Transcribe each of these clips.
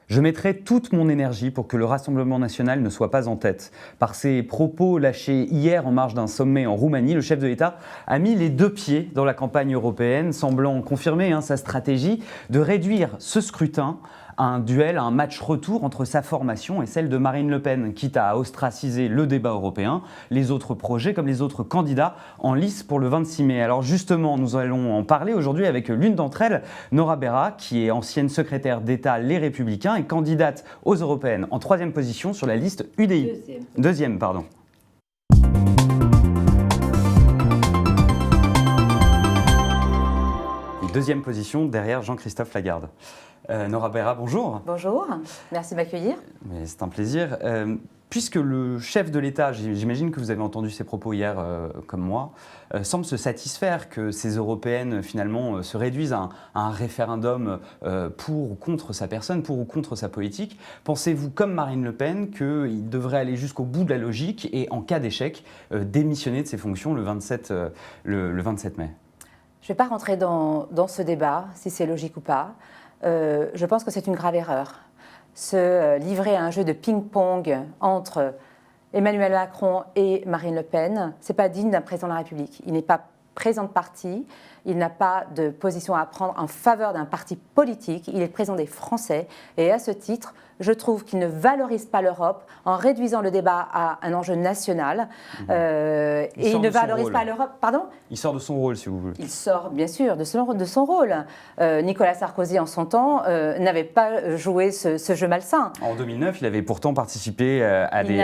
Je mettrai toute mon énergie pour que le Rassemblement national ne soit pas en tête. Par ses propos lâchés hier en marge d'un sommet en Roumanie, le chef de l'État a mis les deux pieds dans la campagne européenne, semblant confirmer sa stratégie de réduire ce scrutin à un duel, à un match retour entre sa formation et celle de Marine Le Pen, quitte à ostraciser le débat européen, les autres projets comme les autres candidats en lice pour le 26 mai. Alors justement, nous allons en parler aujourd'hui avec l'une d'entre elles, Nora Berra, qui est ancienne secrétaire d'État Les Républicains et candidate aux européennes en 3e position sur la liste UDI. Deuxième, pardon. Deuxième position derrière Jean-Christophe Lagarde. Nora Berra, bonjour. Bonjour, merci de m'accueillir. C'est un plaisir. Puisque le chef de l'État, j'imagine que vous avez entendu ses propos hier comme moi, semble se satisfaire que ces européennes finalement se réduisent à un référendum pour ou contre sa personne, pour ou contre sa politique, pensez-vous comme Marine Le Pen qu'il devrait aller jusqu'au bout de la logique et en cas d'échec démissionner de ses fonctions le 27 mai? Je ne vais pas rentrer dans ce débat, si c'est logique ou pas. Je pense que c'est une grave erreur. Se livrer à un jeu de ping-pong entre Emmanuel Macron et Marine Le Pen, ce n'est pas digne d'un président de la République. Il n'est pas président de parti, il n'a pas de position à prendre en faveur d'un parti politique, il est président des Français. Et à ce titre, je trouve qu'il ne valorise pas l'Europe en réduisant le débat à un enjeu national. Et il ne valorise pas l'Europe. Pardon ? Il sort de son rôle, si vous voulez. Il sort, bien sûr, de son rôle. Nicolas Sarkozy, en son temps, n'avait pas joué ce jeu malsain. En 2009, il avait pourtant participé à des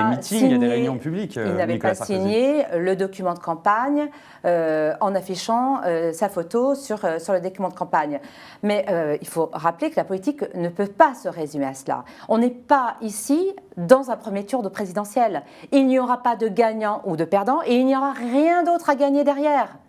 meetings, à des réunions publiques. Il n'avait pas signé le document de campagne en affichant sa photo sur le document de campagne. Mais il faut rappeler que la politique ne peut pas se résumer à cela. On n'est pas ici dans un premier tour de présidentiel. Il n'y aura pas de gagnant ou de perdant et il n'y aura rien d'autre à gagner derrière.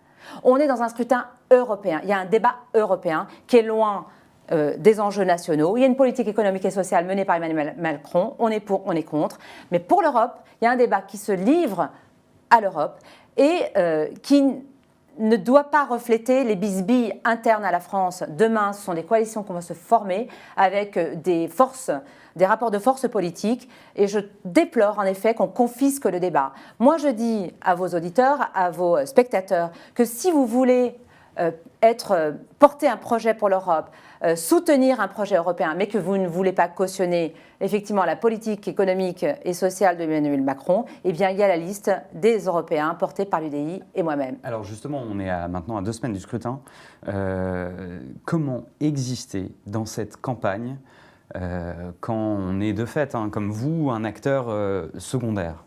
On est dans un scrutin européen. Il y a un débat européen qui est loin des enjeux nationaux. Il y a une politique économique et sociale menée par Emmanuel Macron. On est pour, on est contre. Mais pour l'Europe, il y a un débat qui se livre à l'Europe et qui ne doit pas refléter les bisbilles internes à la France. Demain, ce sont des coalitions qui vont se former avec des rapports de force politiques. Et je déplore en effet qu'on confisque le débat. Moi, je dis à vos auditeurs, à vos spectateurs, que si vous voulez porter un projet pour l'Europe, soutenir un projet européen, mais que vous ne voulez pas cautionner effectivement la politique économique et sociale d'Emmanuel Macron, eh bien il y a la liste des Européens portés par l'UDI et moi-même. Alors justement, on est maintenant à 2 semaines du scrutin. Comment exister dans cette campagne quand on est de fait, comme vous, un acteur secondaire ?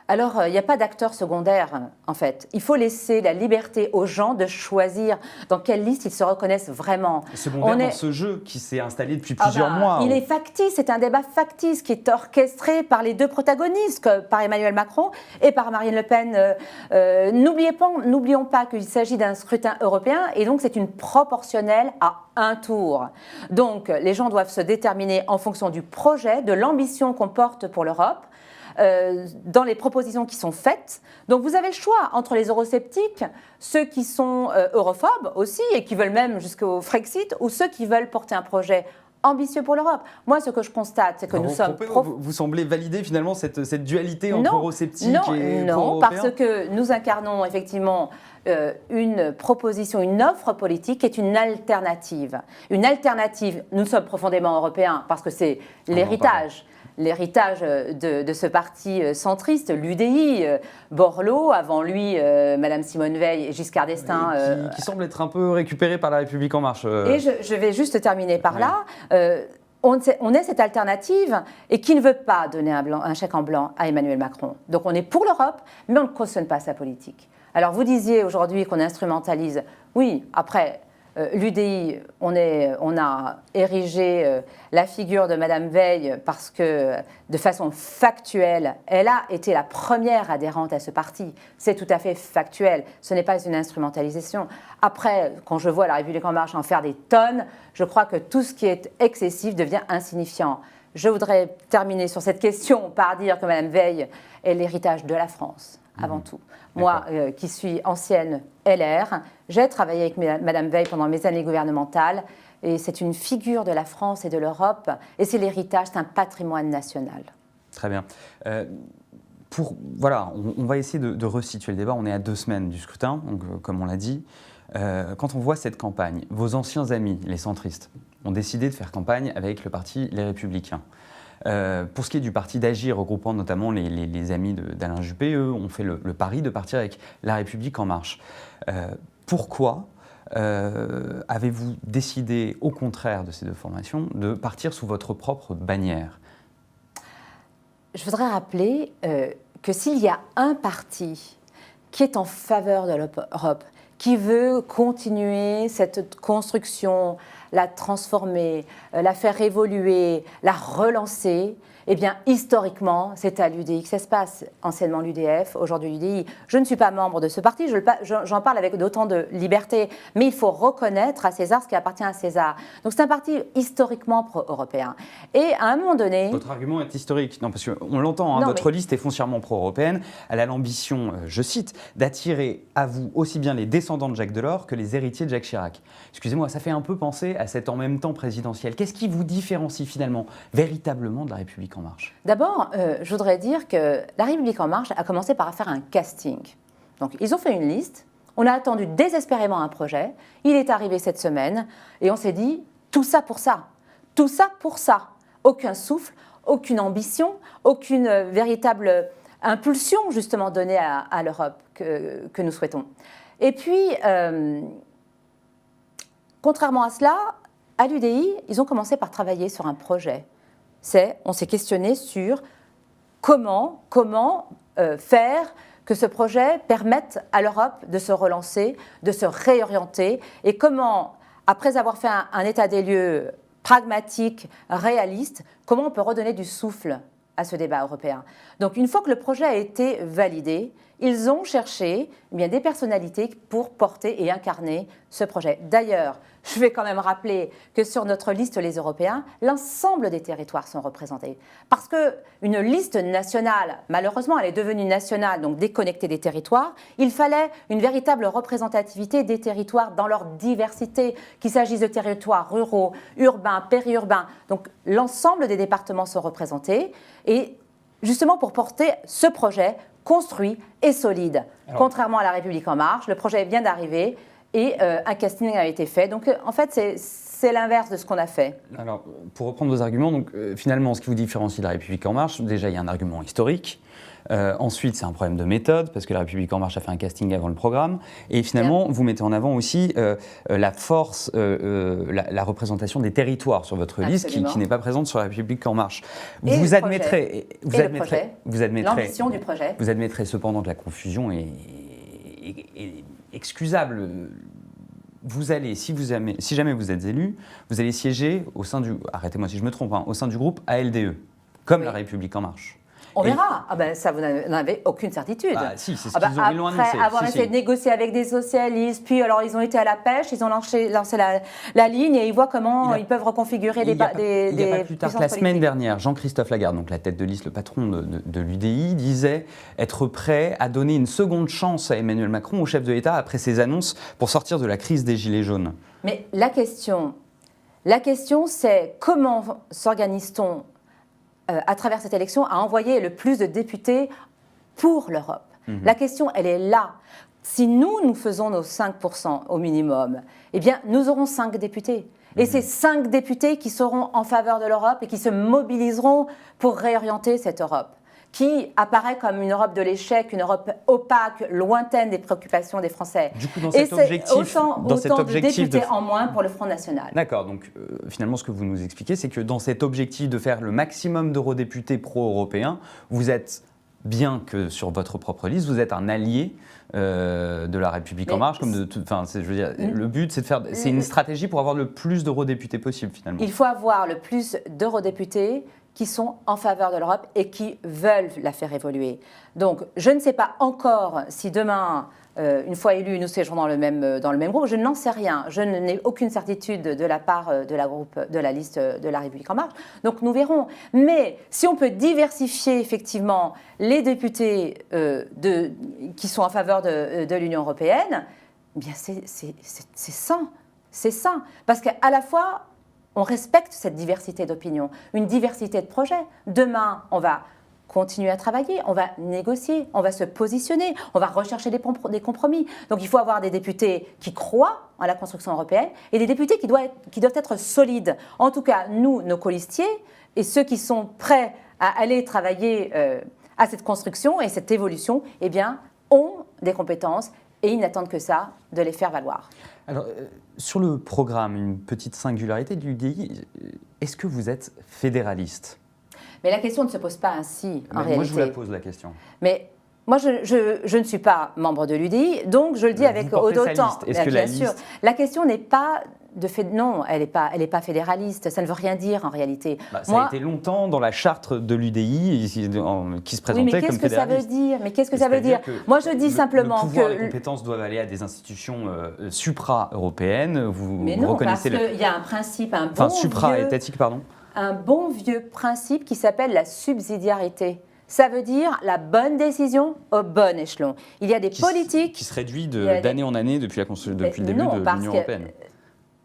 Alors, il n'y a pas d'acteur secondaire, en fait. Il faut laisser la liberté aux gens de choisir dans quelle liste ils se reconnaissent vraiment. Secondaire dans ce jeu qui s'est installé depuis plusieurs mois. Il est factice, c'est un débat factice qui est orchestré par les deux protagonistes, par Emmanuel Macron et par Marine Le Pen. N'oublions pas qu'il s'agit d'un scrutin européen et donc c'est une proportionnelle à un tour. Donc, les gens doivent se déterminer en fonction du projet, de l'ambition qu'on porte pour l'Europe. Dans les propositions qui sont faites. Donc vous avez le choix entre les eurosceptiques, ceux qui sont europhobes aussi et qui veulent même jusqu'au Frexit, ou ceux qui veulent porter un projet ambitieux pour l'Europe. Moi, ce que je constate, c'est que nous sommes... Vous semblez valider finalement cette dualité entre eurosceptiques et pro-européens ? Non, parce que nous incarnons effectivement une proposition, une offre politique qui est une alternative. Une alternative, nous sommes profondément européens parce que c'est l'héritage de ce parti centriste, l'UDI, Borloo, avant lui, Madame Simone Veil et Giscard d'Estaing. Qui semble être un peu récupéré par La République En Marche. Et je vais juste terminer par là. On est cette alternative et qui ne veut pas donner un chèque en blanc à Emmanuel Macron. Donc on est pour l'Europe, mais on ne cautionne pas sa politique. Alors vous disiez aujourd'hui qu'on instrumentalise. Oui, après... l'UDI, on a érigé la figure de Madame Veil parce que, de façon factuelle, elle a été la première adhérente à ce parti. C'est tout à fait factuel. Ce n'est pas une instrumentalisation. Après, quand je vois La République En Marche en faire des tonnes, je crois que tout ce qui est excessif devient insignifiant. Je voudrais terminer sur cette question par dire que Madame Veil est l'héritage de la France, avant tout. Moi, qui suis ancienne LR, j'ai travaillé avec Madame Veil pendant mes années gouvernementales. et c'est une figure de la France et de l'Europe, et c'est l'héritage, c'est un patrimoine national. Très bien. Voilà, on va essayer de resituer le débat. On est à 2 semaines du scrutin, donc, comme on l'a dit. Quand on voit cette campagne, vos anciens amis, les centristes, ont décidé de faire campagne avec le parti Les Républicains. Pour ce qui est du parti d'Agir, regroupant notamment les amis d'Alain Juppé, eux ont fait le pari de partir avec La République En Marche. Pourquoi avez-vous décidé, au contraire de ces 2 formations, de partir sous votre propre bannière ? Je voudrais rappeler que s'il y a un parti qui est en faveur de l'Europe, qui veut continuer cette construction, la transformer, la faire évoluer, la relancer, eh bien, historiquement, c'est à l'UDI que ça se passe. Anciennement l'UDF, aujourd'hui l'UDI. Je ne suis pas membre de ce parti, j'en parle avec d'autant de liberté, mais il faut reconnaître à César ce qui appartient à César. Donc c'est un parti historiquement pro-européen. Et à un moment donné... Votre argument est historique. Non, parce qu'on l'entend, hein, votre liste est foncièrement pro-européenne. Elle a l'ambition, je cite, d'attirer à vous aussi bien les descendants de Jacques Delors que les héritiers de Jacques Chirac. Excusez-moi, ça fait un peu penser à cet en même temps présidentiel. Qu'est-ce qui vous différencie finalement, véritablement, de La République En Marche ? D'abord, je voudrais dire que La République En Marche a commencé par faire un casting. Donc, ils ont fait une liste, on a attendu désespérément un projet, il est arrivé cette semaine, et on s'est dit, tout ça pour ça, tout ça pour ça. Aucun souffle, aucune ambition, aucune véritable impulsion justement donnée à l'Europe que nous souhaitons. Et puis, contrairement à cela, à l'UDI, ils ont commencé par travailler sur un projet. On s'est questionné sur comment faire que ce projet permette à l'Europe de se relancer, de se réorienter, et comment, après avoir fait un état des lieux pragmatique, réaliste, comment on peut redonner du souffle à ce débat européen. Donc une fois que le projet a été validé, ils ont cherché des personnalités pour porter et incarner ce projet. D'ailleurs, je vais quand même rappeler que sur notre liste Les Européens, l'ensemble des territoires sont représentés. Parce qu'une liste nationale, malheureusement, elle est devenue nationale, donc déconnectée des territoires, il fallait une véritable représentativité des territoires dans leur diversité, qu'il s'agisse de territoires ruraux, urbains, périurbains. Donc l'ensemble des départements sont représentés et justement pour porter ce projet construit et solide. Alors, contrairement à La République En Marche, le projet vient d'arriver et un casting a été fait. Donc en fait, c'est l'inverse de ce qu'on a fait. Alors, pour reprendre vos arguments, donc, finalement, ce qui vous différencie de La République En Marche, déjà, il y a un argument historique. Ensuite, c'est un problème de méthode, parce que La République En Marche a fait un casting avant le programme. Et finalement, vous mettez en avant aussi la force, la représentation des territoires sur votre liste, qui n'est pas présente sur La République En Marche. Vous admettrez l'ambition du projet. Vous admettrez cependant que la confusion est excusable. Vous allez, si jamais vous êtes élu, vous allez siéger au sein du, arrêtez-moi si je me trompe, au sein du groupe ALDE, comme La République En Marche. On verra. Ça, vous n'avez aucune certitude. Si, c'est ce qu'ils ont annoncé. Après avoir essayé de négocier avec des socialistes, puis alors ils ont été à la pêche, ils ont lancé la ligne et ils voient comment ils peuvent reconfigurer des Il n'y a pas plus tard que la semaine dernière, Jean-Christophe Lagarde, donc la tête de liste, le patron de l'UDI, disait être prêt à donner une seconde chance à Emmanuel Macron, au chef de l'État, après ses annonces pour sortir de la crise des Gilets jaunes. Mais la question c'est comment s'organise-t-on à travers cette élection, à envoyer le plus de députés pour l'Europe. La question, elle est là. Si nous faisons nos 5% au minimum, eh bien, nous aurons 5 députés. Et ces 5 députés qui seront en faveur de l'Europe et qui se mobiliseront pour réorienter cette Europe, qui apparaît comme une Europe de l'échec, une Europe opaque, lointaine des préoccupations des Français. Du coup, dans cet objectif, autant de députés en moins pour le Front National. D'accord, donc finalement ce que vous nous expliquez, c'est que dans cet objectif de faire le maximum d'eurodéputés pro-européens, vous êtes, bien que sur votre propre liste, vous êtes un allié de La République En Marche. Le but, c'est de faire, c'est une stratégie pour avoir le plus d'eurodéputés possible finalement. Il faut avoir le plus d'eurodéputés qui sont en faveur de l'Europe et qui veulent la faire évoluer. Donc, je ne sais pas encore si demain, une fois élus, nous siégerons dans le même groupe. Je n'en sais rien. Je n'ai aucune certitude de la part de la liste de La République En Marche. Donc, nous verrons. Mais si on peut diversifier effectivement les députés qui sont en faveur de l'Union européenne, eh bien c'est sain. c'est sain. Parce qu'à la fois, on respecte cette diversité d'opinions, une diversité de projets. Demain, on va continuer à travailler, on va négocier, on va se positionner, on va rechercher des compromis. Donc il faut avoir des députés qui croient en la construction européenne et des députés qui doivent être solides. En tout cas, nous, nos colistiers, et ceux qui sont prêts à aller travailler à cette construction et cette évolution, eh bien, ont des compétences et ils n'attendent que ça, de les faire valoir. Alors, sur le programme, une petite singularité de l'UDI, est-ce que vous êtes fédéraliste ? Mais la question ne se pose pas ainsi, en réalité. Moi, je vous la pose, la question. Mais moi, je ne suis pas membre de l'UDI, donc je le dis avec autant. Bien sûr. La question n'est pas de fait. Non, elle n'est pas fédéraliste. Ça ne veut rien dire en réalité. Ça a été longtemps dans la charte de l'UDI qui se présentait comme fédéraliste. Oui, mais qu'est-ce que ça veut dire ? Mais qu'est-ce que ça veut dire ? Moi, je dis simplement que. Le pouvoir et les compétences doivent aller à des institutions supra-européennes. Mais non, parce qu'il y a un principe, un bon enfin, supra-étatique, pardon. Un bon vieux principe qui s'appelle la subsidiarité. Ça veut dire la bonne décision au bon échelon. Il y a des politiques... Qui se réduit d'année en année depuis le début de l'Union européenne.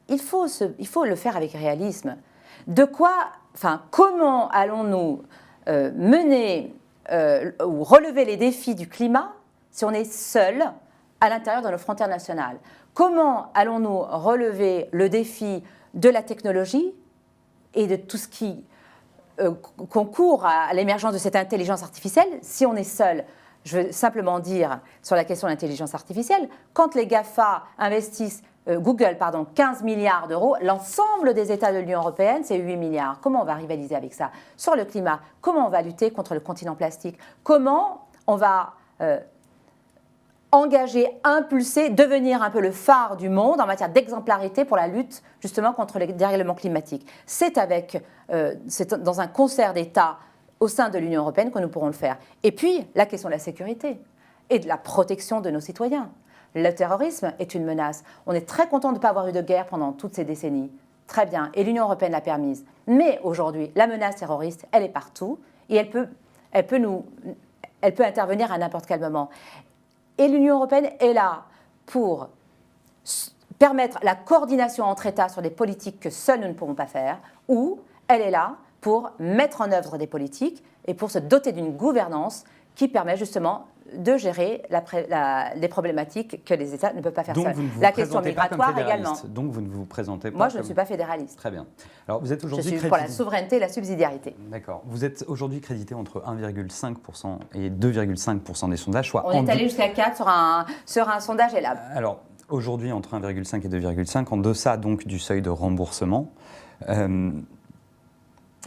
Il faut le faire avec réalisme. Comment allons-nous mener ou relever les défis du climat si on est seul à l'intérieur de nos frontières nationales ? Comment allons-nous relever le défi de la technologie et de tout ce qui concourt à l'émergence de cette intelligence artificielle, si on est seul? Je veux simplement dire, sur la question de l'intelligence artificielle, quand les GAFA investissent, Google, 15 milliards d'euros, l'ensemble des États de l'Union européenne, c'est 8 milliards. Comment on va rivaliser avec ça? Sur le climat, comment on va lutter contre le continent plastique? Comment on va engager, impulser, devenir un peu le phare du monde en matière d'exemplarité pour la lutte justement contre les dérèglements climatiques? C'est dans un concert d'États au sein de l'Union européenne que nous pourrons le faire. Et puis, la question de la sécurité et de la protection de nos citoyens. Le terrorisme est une menace. On est très content de ne pas avoir eu de guerre pendant toutes ces décennies. Très bien, et l'Union européenne l'a permise. Mais aujourd'hui, la menace terroriste, elle est partout et elle peut intervenir à n'importe quel moment. Et l'Union européenne est là pour permettre la coordination entre États sur des politiques que seuls nous ne pourrons pas faire, ou elle est là pour mettre en œuvre des politiques et pour se doter d'une gouvernance qui permet justement de gérer les problématiques que les États ne peuvent pas faire seuls. La question migratoire également. Donc vous ne vous présentez pas. Moi, je ne suis pas fédéraliste. Très bien. Alors vous êtes aujourd'hui je suis pour la souveraineté et la subsidiarité. D'accord. Vous êtes aujourd'hui crédité entre 1,5% et 2,5% des sondages, soit on est allé jusqu'à 4 sur un sondage ELAB. Alors aujourd'hui entre 1,5 et 2,5, en deçà donc du seuil de remboursement.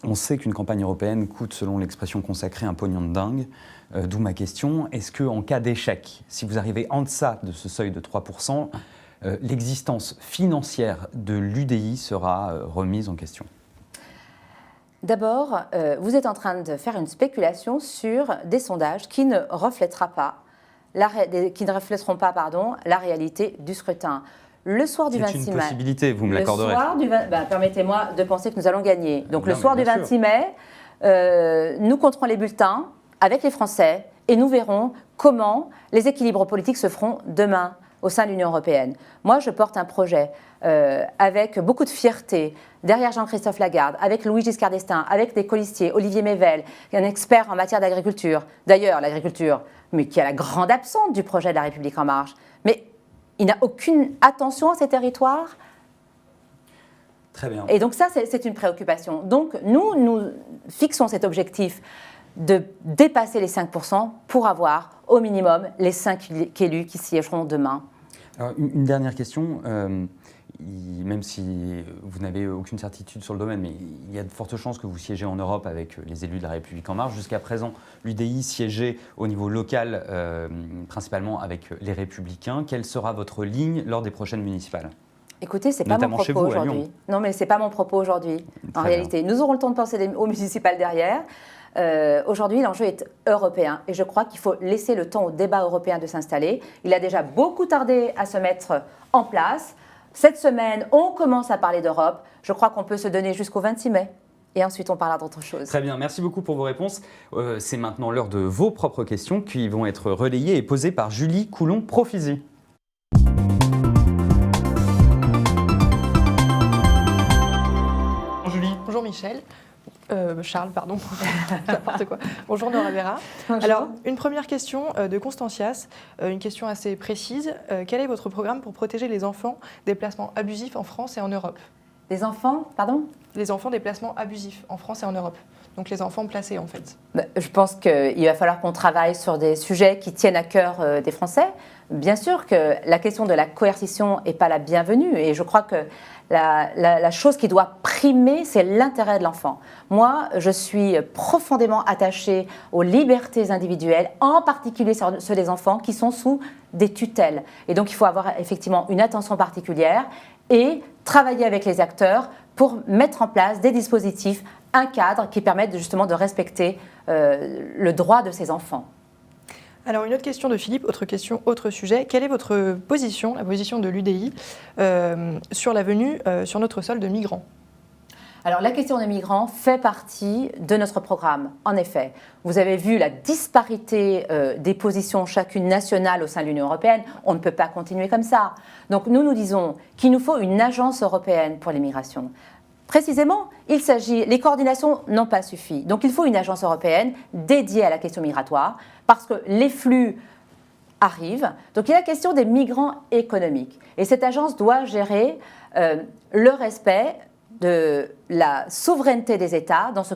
On sait qu'une campagne européenne coûte, selon l'expression consacrée, un pognon de dingue. D'où ma question, est-ce qu'en cas d'échec, si vous arrivez en deçà de ce seuil de 3%, l'existence financière de l'UDI sera remise en question? D'abord, vous êtes en train de faire une spéculation sur des sondages qui ne reflèteront pas la réalité du scrutin. Le soir du 26 mai. C'est une possibilité, vous me l'accorderez. Permettez-moi de penser que nous allons gagner. Donc le soir du 26 mai, nous compterons les bulletins avec les Français et nous verrons comment les équilibres politiques se feront demain au sein de l'Union européenne. Moi, je porte un projet avec beaucoup de fierté, derrière Jean-Christophe Lagarde, avec Louis Giscard d'Estaing, avec des colistiers, Olivier Mével, un expert en matière d'agriculture. D'ailleurs, l'agriculture, mais qui est la grande absente du projet de la République En Marche. Mais il n'a aucune attention à ces territoires. Très bien. Et donc ça, c'est une préoccupation. Donc nous fixons cet objectif de dépasser les 5% pour avoir au minimum les 5 élus qui siégeront demain. Alors, une dernière question, même si vous n'avez aucune certitude sur le domaine, mais il y a de fortes chances que vous siégez en Europe avec les élus de la République En Marche. Jusqu'à présent, l'UDI siégeait au niveau local, principalement avec les Républicains. Quelle sera votre ligne lors des prochaines municipales ? Écoutez, c'est pas mon propos aujourd'hui. Non, mais c'est pas mon propos aujourd'hui. En réalité, nous aurons le temps de penser aux municipales derrière. Aujourd'hui, l'enjeu est européen et je crois qu'il faut laisser le temps au débat européen de s'installer. Il a déjà beaucoup tardé à se mettre en place. Cette semaine, on commence à parler d'Europe. Je crois qu'on peut se donner jusqu'au 26 mai. Et ensuite, on parlera d'autre chose. Très bien, merci beaucoup pour vos réponses. C'est maintenant l'heure de vos propres questions qui vont être relayées et posées par Julie Coulon-Profisi. Bonjour Julie. Bonjour Michel. Charles, pardon, n'importe quoi. Bonjour Nora Vera. Bonjour. Alors, une première question de Constantias, une question assez précise. Quel est votre programme pour protéger les enfants des placements abusifs en France et en Europe? Les enfants, pardon? Les enfants des placements abusifs en France et en Europe. Donc les enfants placés en fait. Je pense qu'il va falloir qu'on travaille sur des sujets qui tiennent à cœur des Français. Bien sûr que la question de la coercition n'est pas la bienvenue et je crois que la chose qui doit primer, c'est l'intérêt de l'enfant. Moi, je suis profondément attachée aux libertés individuelles, en particulier ceux des enfants qui sont sous des tutelles. Et donc, il faut avoir effectivement une attention particulière et travailler avec les acteurs pour mettre en place des dispositifs, un cadre qui permette justement de respecter le droit de ces enfants. Alors une autre question de Philippe, autre question, autre sujet. Quelle est votre position, la position de l'UDI, sur la venue sur notre sol de migrants? Alors la question des migrants fait partie de notre programme, en effet. Vous avez vu la disparité des positions chacune nationale au sein de l'Union européenne. On ne peut pas continuer comme ça. Donc nous disons qu'il nous faut une agence européenne pour les migrations. Précisément, les coordinations n'ont pas suffi. Donc il faut une agence européenne dédiée à la question migratoire parce que les flux arrivent. Donc il y a la question des migrants économiques. Et cette agence doit gérer le respect de la souveraineté des États dans ce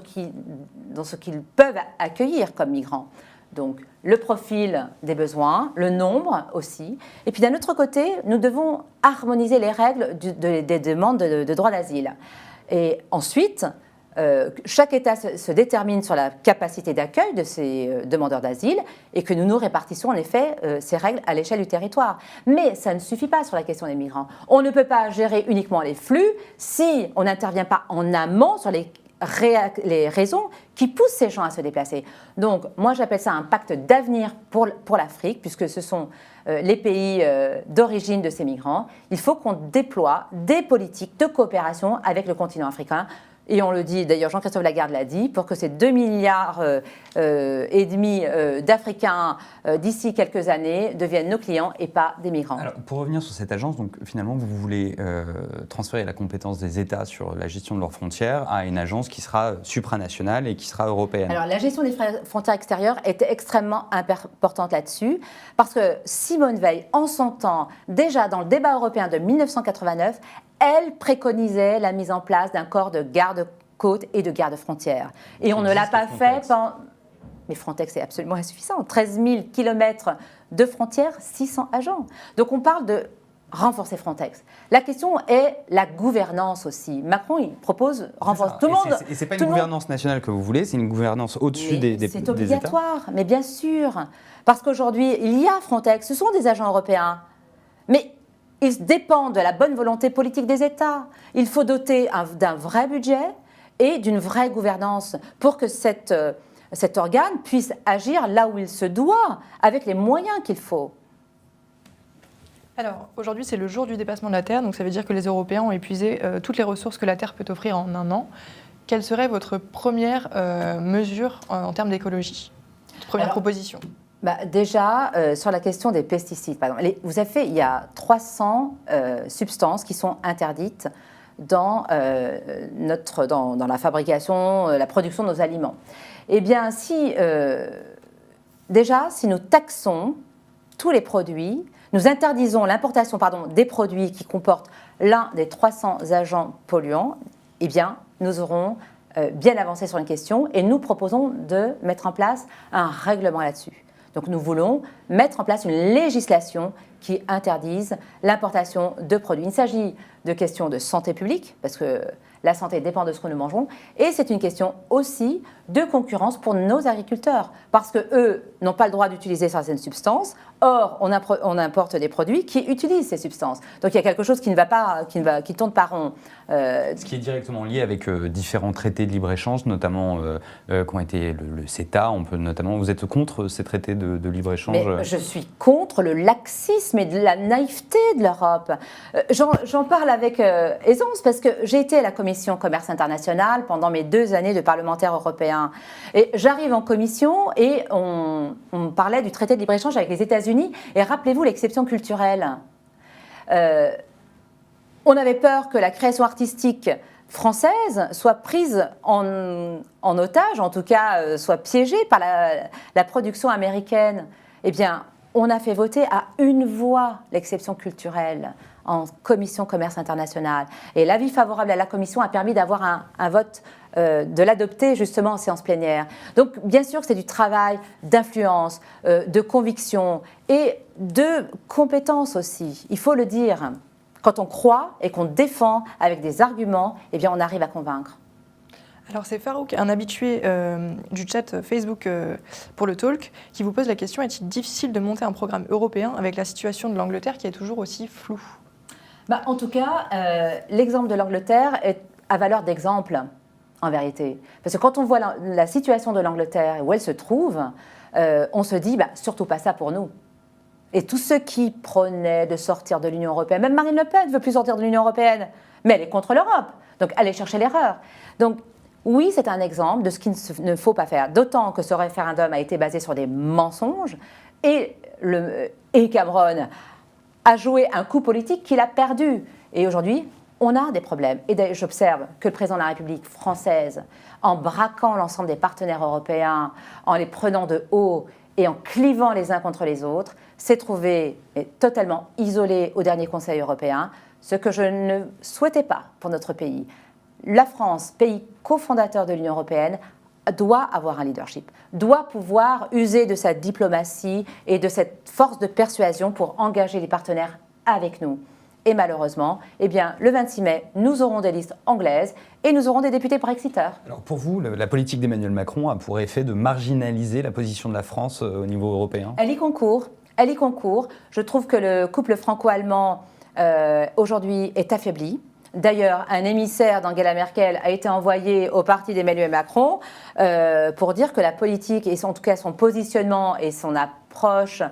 qu'ils peuvent accueillir comme migrants. Donc le profil des besoins, le nombre aussi. Et puis d'un autre côté, nous devons harmoniser les règles des demandes de droit d'asile. Et ensuite, chaque État se détermine sur la capacité d'accueil de ces demandeurs d'asile et que nous répartissons en effet ces règles à l'échelle du territoire. Mais ça ne suffit pas sur la question des migrants. On ne peut pas gérer uniquement les flux si on n'intervient pas en amont sur les raisons qui poussent ces gens à se déplacer. Donc, moi, j'appelle ça un pacte d'avenir pour l'Afrique, puisque ce sont les pays d'origine de ces migrants. Il faut qu'on déploie des politiques de coopération avec le continent africain. Et on le dit, d'ailleurs Jean-Christophe Lagarde l'a dit, pour que ces 2,5 milliards d'Africains d'ici quelques années deviennent nos clients et pas des migrants. Alors, pour revenir sur cette agence, donc, finalement vous voulez transférer la compétence des États sur la gestion de leurs frontières à une agence qui sera supranationale et qui sera européenne. Alors la gestion des frontières extérieures était extrêmement importante là-dessus parce que Simone Veil, en son temps, déjà dans le débat européen de 1989, elle préconisait la mise en place d'un corps de garde-côtes et de garde-frontières. Et on ne l'a pas fait pendant... Mais Frontex est absolument insuffisant. 13 000 kilomètres de frontières, 600 agents. Donc on parle de renforcer Frontex. La question est la gouvernance aussi. Macron, il propose renforcer tout le monde. Et ce n'est pas une gouvernance nationale que vous voulez, c'est une gouvernance au-dessus des États. C'est obligatoire, mais bien sûr. Parce qu'aujourd'hui, il y a Frontex, ce sont des agents européens. Mais ils dépendent de la bonne volonté politique des États. Il faut doter d'un vrai budget et d'une vraie gouvernance pour que cet organe puisse agir là où il se doit, avec les moyens qu'il faut. Alors, aujourd'hui, c'est le jour du dépassement de la Terre, donc ça veut dire que les Européens ont épuisé toutes les ressources que la Terre peut offrir en un an. Quelle serait votre première mesure en termes d'écologie? Première proposition? Déjà, sur la question des pesticides, par exemple, il y a 300 substances qui sont interdites dans la fabrication, la production de nos aliments. Eh bien, si nous taxons tous les produits, nous interdisons l'importation des produits qui comportent l'un des 300 agents polluants, eh bien, nous aurons bien avancé sur une question et nous proposons de mettre en place un règlement là-dessus. Donc nous voulons mettre en place une législation qui interdise l'importation de produits. Il s'agit de questions de santé publique, parce que la santé dépend de ce que nous mangeons, et c'est une question aussi de concurrence pour nos agriculteurs, parce qu'eux n'ont pas le droit d'utiliser certaines substances, or on importe des produits qui utilisent ces substances. Donc il y a quelque chose qui ne va pas, qui tourne pas rond. Ce qui est directement lié avec différents traités de libre-échange, notamment qui ont été le CETA, vous êtes contre ces traités de libre-échange? Mais je suis contre le laxisme et de la naïveté de l'Europe. J'en parle avec aisance parce que j'ai été à la commission commerce international pendant mes 2 années de parlementaire européen. Et j'arrive en commission et on parlait du traité de libre-échange avec les États-Unis. Et rappelez-vous l'exception culturelle. On avait peur que la création artistique françaises soient prises en otage, en tout cas soient piégées par la production américaine. Eh bien, on a fait voter à une voix l'exception culturelle en commission commerce international. Et l'avis favorable à la commission a permis d'avoir un vote, de l'adopter justement en séance plénière. Donc, bien sûr, c'est du travail d'influence, de conviction et de compétence aussi. Il faut le dire. Quand on croit et qu'on défend avec des arguments, eh bien, on arrive à convaincre. Alors c'est Farouk, un habitué du chat Facebook pour le talk, qui vous pose la question, est-il difficile de monter un programme européen avec la situation de l'Angleterre qui est toujours aussi floue ? En tout cas, l'exemple de l'Angleterre est à valeur d'exemple, en vérité. Parce que quand on voit la situation de l'Angleterre et où elle se trouve, on se dit, surtout pas ça pour nous. Et tous ceux qui prônaient de sortir de l'Union européenne, même Marine Le Pen ne veut plus sortir de l'Union européenne, mais elle est contre l'Europe. Donc, allez chercher l'erreur. Donc, oui, c'est un exemple de ce qu'il ne faut pas faire. D'autant que ce référendum a été basé sur des mensonges et Cameron a joué un coup politique qu'il a perdu. Et aujourd'hui, on a des problèmes. Et j'observe que le président de la République française, en braquant l'ensemble des partenaires européens, en les prenant de haut et en clivant les uns contre les autres, s'est trouvé totalement isolé au dernier Conseil européen, ce que je ne souhaitais pas pour notre pays. La France, pays cofondateur de l'Union européenne, doit avoir un leadership, doit pouvoir user de sa diplomatie et de cette force de persuasion pour engager les partenaires avec nous. Et malheureusement, le 26 mai, nous aurons des listes anglaises et nous aurons des députés brexiteurs. Alors pour vous, la politique d'Emmanuel Macron a pour effet de marginaliser la position de la France au niveau européen ? Elle y concourt. Je trouve que le couple franco-allemand aujourd'hui est affaibli. D'ailleurs, un émissaire d'Angela Merkel a été envoyé au parti d'Emmanuel Macron pour dire que la politique, et en tout cas son positionnement et son approche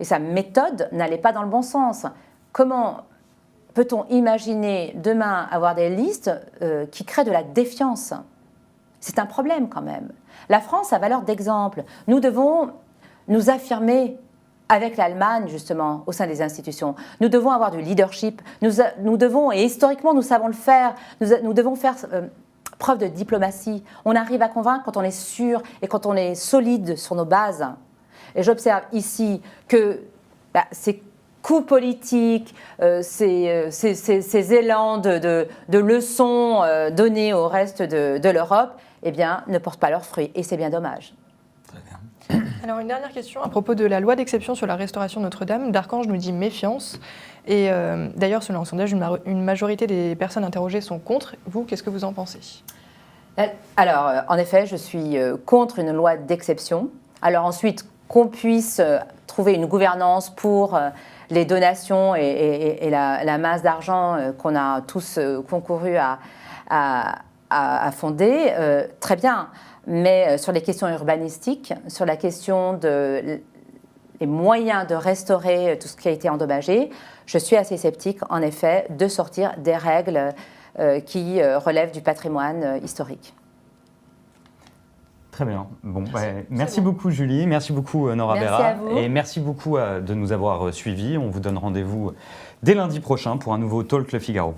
et sa méthode n'allaient pas dans le bon sens. Comment peut-on imaginer demain avoir des listes qui créent de la défiance ? C'est un problème quand même. La France a valeur d'exemple. Nous devons nous affirmer avec l'Allemagne, justement, au sein des institutions. Nous devons avoir du leadership. Nous devons, et historiquement, nous savons le faire, nous devons faire preuve de diplomatie. On arrive à convaincre quand on est sûr et quand on est solide sur nos bases. Et j'observe ici que ces coups politiques, ces élans de leçons données au reste de l'Europe, ne portent pas leurs fruits. Et c'est bien dommage. Très bien. Alors une dernière question à propos de la loi d'exception sur la restauration Notre-Dame. D'Archange nous dit méfiance. Et d'ailleurs, selon un sondage, une majorité des personnes interrogées sont contre. Vous, qu'est-ce que vous en pensez ? Alors, en effet, je suis contre une loi d'exception. Alors ensuite, qu'on puisse trouver une gouvernance pour les donations et la masse d'argent qu'on a tous concouru à fonder, très bien. Mais sur les questions urbanistiques, sur la question des moyens de restaurer tout ce qui a été endommagé, je suis assez sceptique, en effet, de sortir des règles qui relèvent du patrimoine historique. Très bien. Bon, merci beaucoup Julie, merci beaucoup Nora Berra. Merci à vous. Et merci beaucoup de nous avoir suivis. On vous donne rendez-vous dès lundi prochain pour un nouveau Talk Le Figaro.